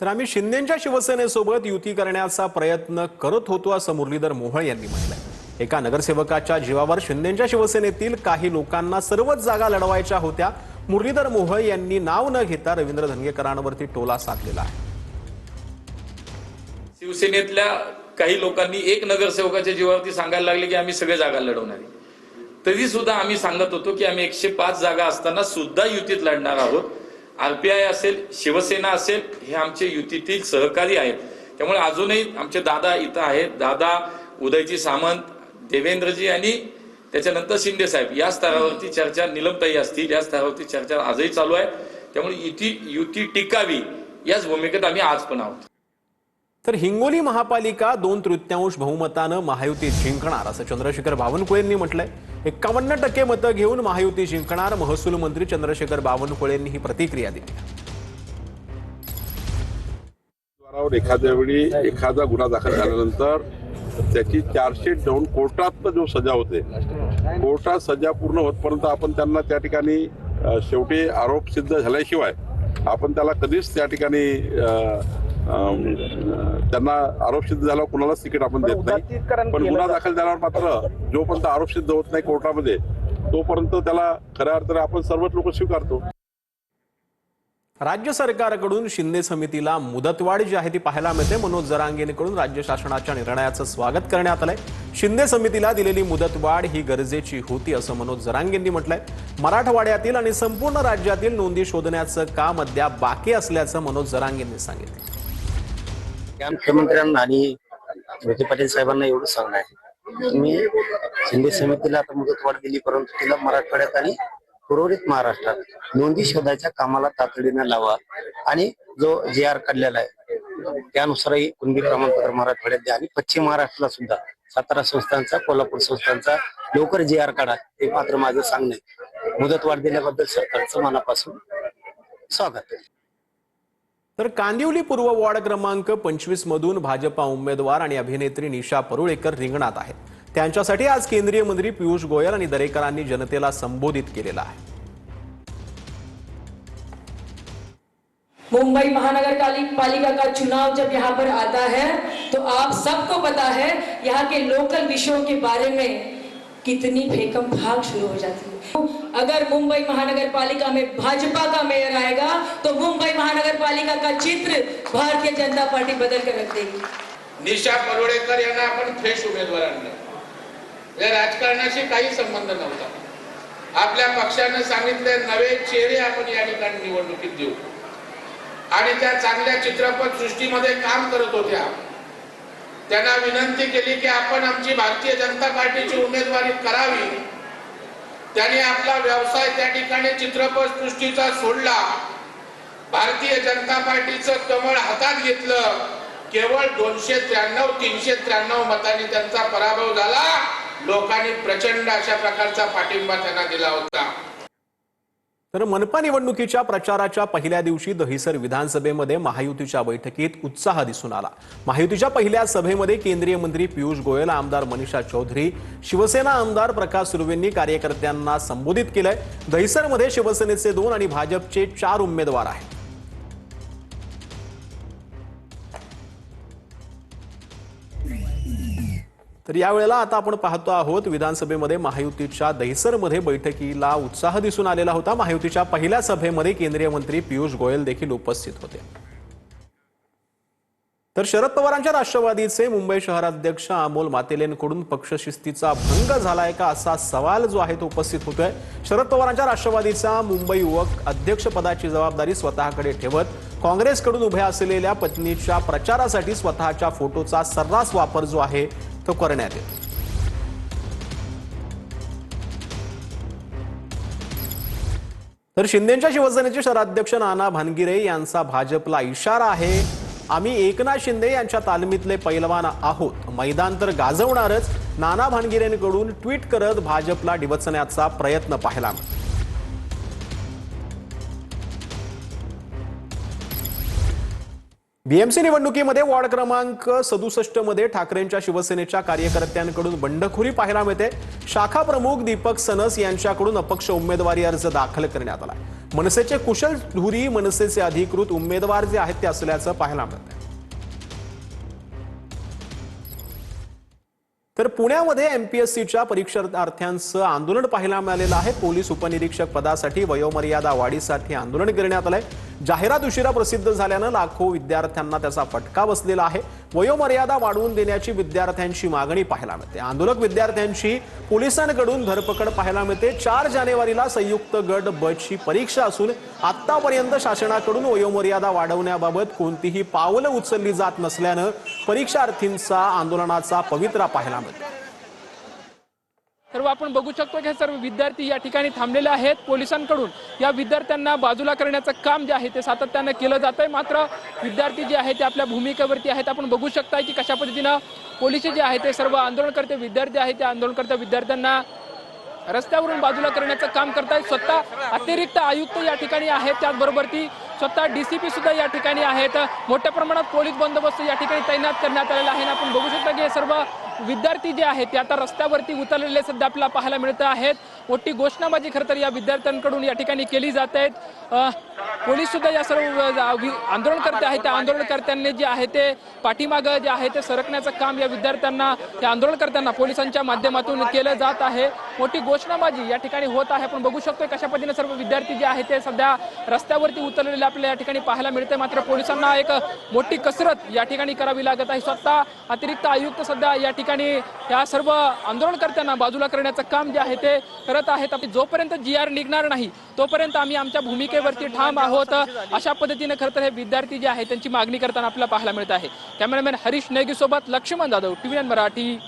तर आम्ही शिंदेंच्या शिवसेनेसोबत युती करण्याचा प्रयत्न करत होतो असं मुरलीधर मोहोळ यांनी म्हटलंय। एका नगरसेवकाच्या जीवावर शिंदेंच्या शिवसेनेतील काही लोकांना सर्वच जागा लढवायच्या होत्या। मुरलीधर मोहोळ यांनी नाव न घेता रवींद्र धंगेकरांवरती टोला साधलेला आहे। शिवसेनेतल्या काही लोकांनी एक नगरसेवकाच्या जीवावरती सांगायला लागले की आम्ही सगळे जागा लढवणार आहे। तरी सुद्धा आम्ही सांगत होतो की आम्ही 105 जागा असताना सुद्धा युतीत लढणार आहोत। आरपीआय असेल, शिवसेना असेल, हे आमचे युतीतील सहकारी आहेत। त्यामुळे अजूनही आमचे दादा इथं आहेत, दादा उदयजी सामंत, देवेंद्रजी आणि त्याच्यानंतर शिंदे साहेब, या स्तरावरती चर्चा, नीलमताई असतील, या स्तरावरती चर्चा आजही चालू आहे। त्यामुळे युती टिकावी याच भूमिकेत आम्ही आज पण आहोत। तर हिंगोली महापालिका 2/3 बहुमतानं महायुती जिंकणार असं चंद्रशेखर बावनकुळेंनी म्हटलंय। 51% मतं घेऊन महायुती जिंकणार, महसूल मंत्री चंद्रशेखर बावनकुळेंनी ही प्रतिक्रिया दिली। एखाद्या वेळी एखादा गुन्हा दाखल झाल्यानंतर त्याची चार्जशीट देऊन कोर्टात जो सजा होते, कोर्टात सजा पूर्ण होतपर्यंत आपण त्यांना त्या ठिकाणी शेवटी आरोप सिद्ध झाल्याशिवाय आपण त्याला कधीच त्या ठिकाणी त्यांना आरोप सिद्ध झाल्यावर कुणालाच तिकीट आपण देत नाही। पण गुन्हा दाखल झाल्यावर मात्र जोपर्यंत आरोप सिद्ध होत नाही कोर्टामध्ये, तोपर्यंत त्याला खऱ्या अर्थाने आपण सर्वच लोक स्वीकारतो। राज्य सरकारकडून शिंदे समितीला मुदतवाढ जी आहे ती पाहायला मिळते। मनोज जरांगेंकडून राज्य शासनाच्या निर्णयाचं स्वागत करण्यात आलंय। शिंदे समितीला दिलेली मुदतवाढ ही गरजेची होती असं मनोज जरांगेंनी म्हटलंय। मराठवाड्यातील आणि संपूर्ण राज्यातील नोंदी शोधण्याचं काम अद्याप बाकी असल्याचं मनोज जरांगेंनी सांगितलं। मुख्यमंत्र्यांना आणि मोदी पाटील साहेबांना एवढं सांगणं आहे, मी शिंदे समितीला आता मुदतवाढ दिली, परंतु तिला मराठवाड्यात आणि उर्वरित महाराष्ट्रात नोंदी शोधाच्या कामाला तातडीने लावा आणि जो JR काढलेला आहे त्यानुसारही कुणबी प्रमाणपत्र मराठवाड्यात द्या आणि पश्चिम महाराष्ट्राला सुद्धा सातारा संस्थांचा, कोल्हापूर संस्थांचा लवकर JR काढा, हे मात्र माझं सांगणं आहे। मुदतवाढ दिल्याबद्दल सरकारचं मनापासून स्वागत आहे। तर कांदिवली पूर्व वॉर्ड क्रमांक 25 मधून भाजपा उमेदवार आणि अभिनेत्री निशा परुळेकर रिंगणात आहेत। त्यांच्यासाठी आज केंद्रीय मंत्री पीयूष गोयल आणि दरेकरांनी जनतेला संबोधित केलेला आहे। मुंबई महानगर पालिका का चुनाव जब यहाँ पर आता है तो आप सबको पता है यहाँ के लोकल विषयों के बारे में कितनी फेकम भाग शुरू हो जाती है। अगर मुंबई महानगर पालिका में भाजपा का मेयर आएगा तो मुंबई महानगर पालिका का चित्र भारतीय जनता पार्टी बदल कर रख देगी। निशा परुळेकर यांना आपण फ्रेश उमेदवार आणलं, या राजकारणाशी काही संबंध नव्हता। आपल्या पक्षाने सांगितले नवे चेहरे आपण या ठिकाणी निवडणुकीत देऊ आणि त्या चांगल्या चित्रपट सृष्टीमध्ये काम करत होत्या। त्यांना विनंती केली की आपण आमची भारतीय जनता पार्टीची उमेदवारी करावी। त्यांनी आपला व्यवसाय त्या ठिकाणी चित्रपट सृष्टीचा सोडला, भारतीय जनता पार्टीचं कमळ हातात घेतलं। केवळ 293-393 मतांनी त्यांचा पराभव झाला। लोकांनी प्रचंड अशा प्रकारचा पाठिंबा त्यांना दिला होता। तर मनपा निवडणुकीच्या प्रचाराच्या पहिल्या दिवशी दहिसर विधानसभेमध्ये महायुतीच्या बैठकीत उत्साह दिसून आला। महायुतीच्या पहिल्या सभेमध्ये केंद्रीय मंत्री पीयूष गोयल, आमदार मनीषा चौधरी, शिवसेना आमदार प्रकाश सुर्वेंनी कार्यकर्त्यांना संबोधित केलंय। दहिसरमध्ये शिवसेनेचे 2 आणि भाजपचे 4 उमेदवार आहेत। तर यावेळेला आता आपण पाहतो आहोत विधानसभेमध्ये महायुतीच्या दहिसरमध्ये बैठकीला उत्साह दिसून आलेला होता। महायुतीच्या पहिल्या सभेमध्ये केंद्रीय मंत्री पीयूष गोयल देखील उपस्थित होते। तर शरद पवारांच्या राष्ट्रवादीचे मुंबई शहराध्यक्ष अमोल मातेलेंकडून पक्षशिस्तीचा भंग झालाय का असा सवाल जो आहे तो उपस्थित होतोय। शरद पवारांच्या राष्ट्रवादीचा मुंबई युवक अध्यक्षपदाची जबाबदारी स्वतःकडे ठेवत काँग्रेसकडून उभ्या असलेल्या पत्नीच्या प्रचारासाठी स्वतःच्या फोटोचा सर्रास वापर जो आहे तो करण्यात येतो। तर शिंदेंच्या शिवसेनेचे शहराध्यक्ष नाना भानगिरे यांचा भाजपला इशारा आहे, आम्ही एकनाथ शिंदे यांच्या तालमीतले पैलवान आहोत, मैदान तर गाजवणारच। नाना भानगिरेंकडून ट्विट करत भाजपला डिवचण्याचा प्रयत्न पाहायला मिळाला। बीएमसी निवडणुकीमध्ये वॉर्ड क्रमांक 67 मध्ये ठाकरेंच्या शिवसेनेच्या कार्यकर्त्यांकडून बंडखोरी पाहायला मिळते। शाखा प्रमुख दीपक सनस यांच्याकडून अपक्ष उमेदवारी अर्ज दाखल करण्यात आला। मनसेचे कुशल धुरी मनसेचे अधिकृत उमेदवार जे आहेत ते असल्याचं पाहायला मिळतंय। तर पुण्यामध्ये एमपीएससीच्या परीक्षार्थ्यांचं आंदोलन पाहायला मिळालेलं आहे। पोलीस उपनिरीक्षक पदासाठी वयोमर्यादा वाढीसाठी आंदोलन करण्यात आलंय। जाहिरात उशिरा प्रसिद्ध झाल्यानं लाखो विद्यार्थ्यांना त्याचा फटका बसलेला आहे। वयोमर्यादा वाढवून देण्याची विद्यार्थ्यांची मागणी पाहायला मिळते। आंदोलक विद्यार्थ्यांची पोलिसांकडून धरपकड पाहायला मिळते। 4 जानेवारीला संयुक्त गट बची परीक्षा असून आतापर्यंत शासनाकडून वयोमर्यादा वाढवण्याबाबत कोणतीही पावलं उचलली जात नसल्यानं परीक्षार्थींचा आंदोलनाचा पवित्रा पाहायला मिळतो। सर्व आपण बघू शकतो की सर्व विद्यार्थी या ठिकाणी थांबलेले आहेत। पोलिसांकडून या विद्यार्थ्यांना बाजूला करण्याचं काम जे आहे ते सातत्याने केलं जात आहे। मात्र विद्यार्थी जे आहेत ते आपल्या भूमिकेवरती आहेत। आपण बघू शकता की कशा पद्धतीनं पोलीस जे आहे ते सर्व आंदोलनकर्ते विद्यार्थी आहेत त्या आंदोलनकर्त्या विद्यार्थ्यांना रस्त्यावरून बाजूला करण्याचं काम करतायत। स्वतः अतिरिक्त आयुक्त या ठिकाणी आहेत, त्याचबरोबर ती स्वतः डीसीपी सुद्धा या ठिकाणी आहेत। मोठ्या प्रमाणात पोलीस बंदोबस्त या ठिकाणी तैनात करण्यात आलेला आहे। आपण बघू शकता की हे सर्व विद्यार्थी जे आहेत ते आता रस्त्यावरती उतरलेले सध्या आपल्याला पाहायला मिळत आहेत। मोठी घोषणाबाजी खरं तर या विद्यार्थ्यांकडून या ठिकाणी केली जात आहे। पोलीस सुद्धा या सर्व आंदोलनकर्ते आहेत त्या आंदोलनकर्त्यांनी जे आहे ते पाठीमागं जे आहे ते सरकण्याचं काम या विद्यार्थ्यांना या आंदोलनकर्त्यांना पोलिसांच्या माध्यमातून केलं जात आहे। मोठी घोषणाबाजी या ठिकाणी होत आहे। आपण बघू शकतो कशा पद्धतीने सर्व विद्यार्थी जे आहेत ते सध्या रस्त्यावरती उतरलेले आपल्याला या ठिकाणी पाहायला मिळते। मात्र पोलिसांना एक मोठी कसरत या ठिकाणी करावी लागत आहे। स्वतः अतिरिक्त आयुक्त सध्या या ठिकाणी या सर्व आंदोलनकर्त्यांना बाजूला करण्याचं काम जे आहे ते करत आहेत। जोपर्यंत GR निघणार नाही तोपर्यंत आम्ही आमच्या भूमिकेवरती ठाम आहोत, अशा पद्धतीने खरं तर हे विद्यार्थी जे आहेत त्यांची मागणी करताना आपल्याला पाहायला मिळत आहे। कॅमेरामॅन हरीश नेगी सोबत लक्ष्मण जाधव, TVN मराठी।